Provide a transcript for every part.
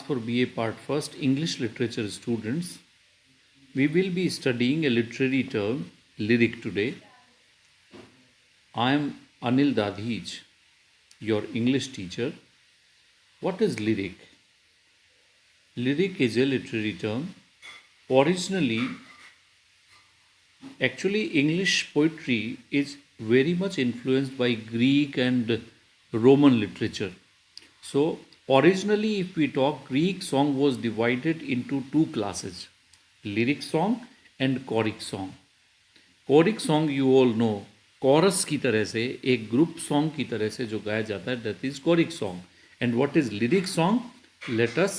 for BA Part First English Literature students. We will be studying a literary term, lyric, today. I am Anil Dadhij, your English teacher. What is lyric? Lyric is a literary term. Originally, actually, English poetry is very much influenced by Greek and Roman literature. So, originally, if we talk, Greek song was divided into two classes, lyric song and choric song. Choric song you all know chorus की तरह से एक group song की तरह से जो गाया जाता है that is choric song and what is lyric song let us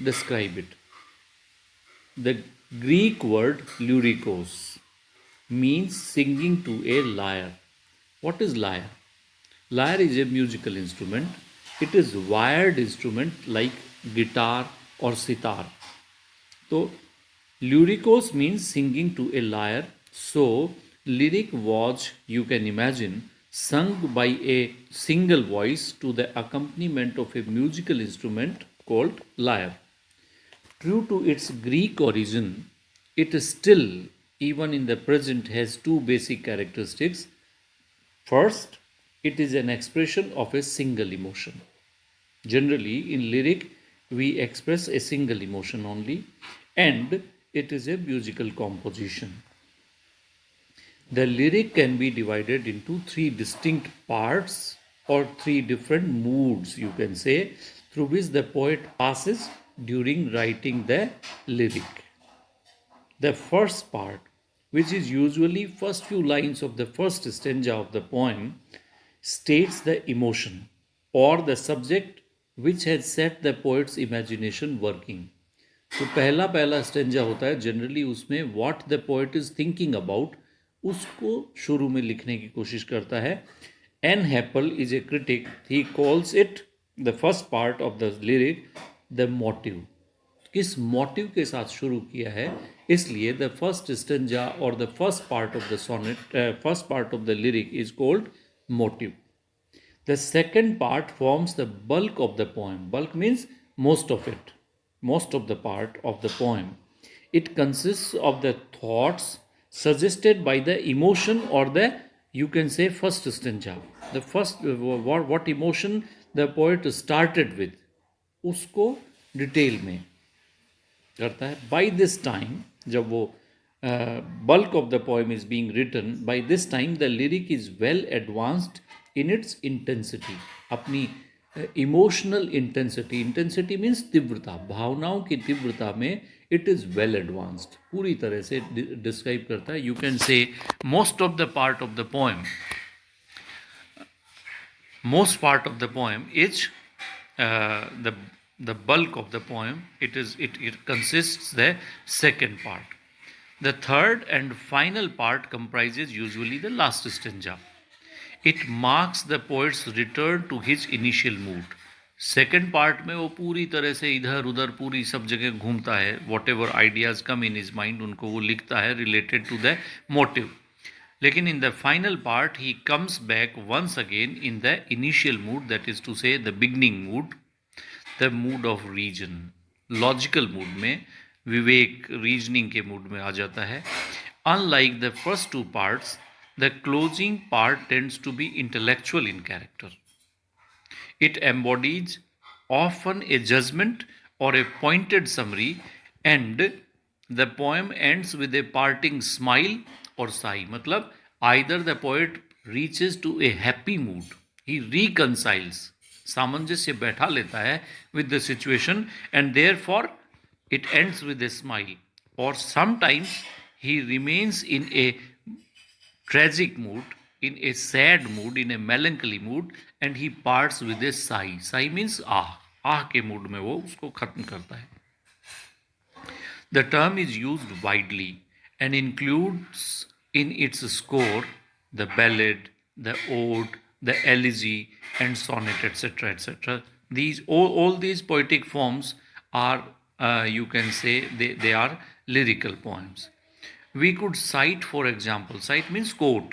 describe it the Greek word lyrikos means singing to a lyre. What is lyre? Lyre is a musical instrument. It is wired instrument like guitar or sitar. So lyricos means singing to a lyre. So lyric was, you can imagine, sung by a single voice to the accompaniment of a musical instrument called lyre. True to its Greek origin, it still, even in the present, has two basic characteristics. First, it is an expression of a single emotion. Generally, in lyric, we express a single emotion only, and it is a musical composition. The lyric can be divided into three distinct parts or three different moods, you can say, through which the poet passes during writing the lyric. The first part, which is usually first few lines of the first stanza of the poem, states the emotion or the subject which has set the poet's imagination working. तो पहला पहला stanza होता है generally, उसमें what the poet is thinking about उसको शुरू में लिखने की कोशिश करता है. N Happel is a critic, he calls it the first part of the lyric the motive. किस मोटिव के साथ शुरू किया है, इसलिए द फर्स्ट स्टेंजा और the first part of the sonnet, first part of the lyric is called motive. The second part forms the bulk of the poem. Bulk means most of it, most of the part of the poem. It consists of the thoughts suggested by the emotion or the, you can say, first stanza. The first, what emotion the poet started with, उसको detail में करता है. By this time, जब वो bulk of the poem is being written, by this time the lyric is well advanced in its intensity. अपनी emotional intensity, intensity means तीव्रता, भावनाओं की तीव्रता में इट इज़ वेल एडवांस्ड, पूरी तरह से डिस्क्राइब करता है. You can say most of the part of the poem, most part of the poem is the bulk of the poem. It consists the second part. The third and final part comprises usually the last stanza. It marks the poet's return to his initial mood. Second part में वो पूरी तरह से इधर उधर पूरी सब जगह घूमता है. Whatever ideas come in his mind उनको वो लिखता है रिलेटेड टू द मोटिव. लेकिन in the final part he comes back once again in the initial mood, that is to say the beginning mood, the mood of reason. Logical mood में, विवेक reasoning के mood में आ जाता है. Unlike the first two parts, the closing part tends to be intellectual in character. It embodies often a judgment or a pointed summary, and the poem ends with a parting smile or sigh. मतलब either the poet reaches to a happy mood, he reconciles, सामंजस्य बैठा लेता है with the situation, and therefore it ends with a smile, or sometimes he remains in a tragic mood, in a sad mood, in a melancholy mood, and he parts with a sigh. Sigh means आह के mood में वो उसको खत्म करता है. The term is used widely and includes in its score the ballad, the ode, the elegy, and sonnet, etc., etc. All these poetic forms are, you can say, they are lyrical poems. We could cite, for example, cite means quote.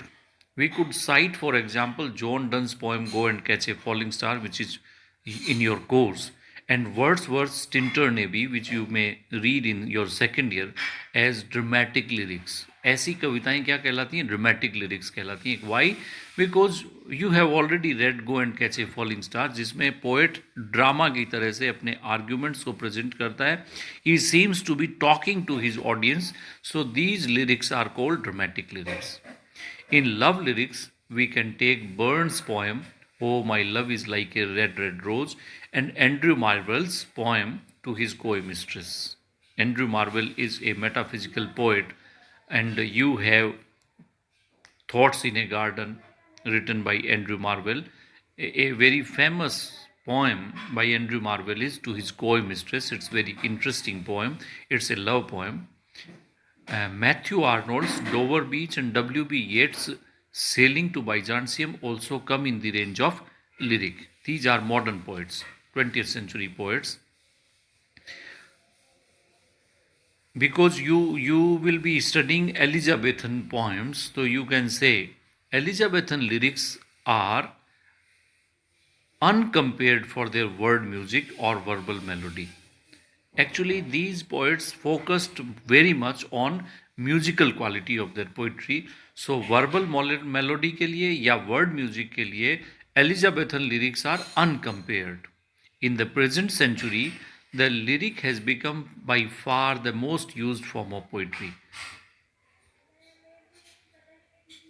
We could cite, for example, John Donne's poem Go and Catch a Falling Star, which is in your course, And Wordsworth's Tinter Navy, which you may read in your second year as dramatic lyrics. ऐसी कविताएं क्या कहलाती हैं? Dramatic lyrics कहलाती हैं. Why? Because you have already read go and catch a falling star, जिसमें poet drama की तरह से अपने आर्ग्यूमेंट्स को प्रेजेंट करता है. He seems to be talking to his audience, so these lyrics are called dramatic lyrics. In love lyrics, we can take Burns' poem, "Oh, my love is like a red, red rose," and Andrew Marvell's poem to his coy mistress. Andrew Marvell is a metaphysical poet, and you have Thoughts in a Garden, written by Andrew Marvell. A very famous poem by Andrew Marvell is to his coy mistress. It's a very interesting poem. It's a love poem. Matthew Arnold's Dover Beach and W.B. Yeats' Sailing to Byzantium also come in the range of lyric. These are modern poets, 20th century poets. Because you will be studying Elizabethan poems, so you can say Elizabethan lyrics are uncompared for their word music or verbal melody. Actually, these poets focused very much on musical quality of their poetry. So verbal melody के लिए या word music के लिए Elizabethan lyrics are uncompared. In the present century, the lyric has become by far the most used form of poetry.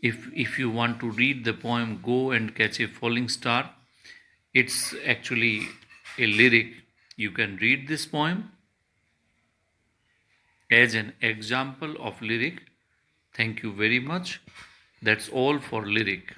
If you want to read the poem "Go and Catch a Falling Star," it's actually a lyric. You can read this poem as an example of lyric. Thank you very much. That's all for lyric.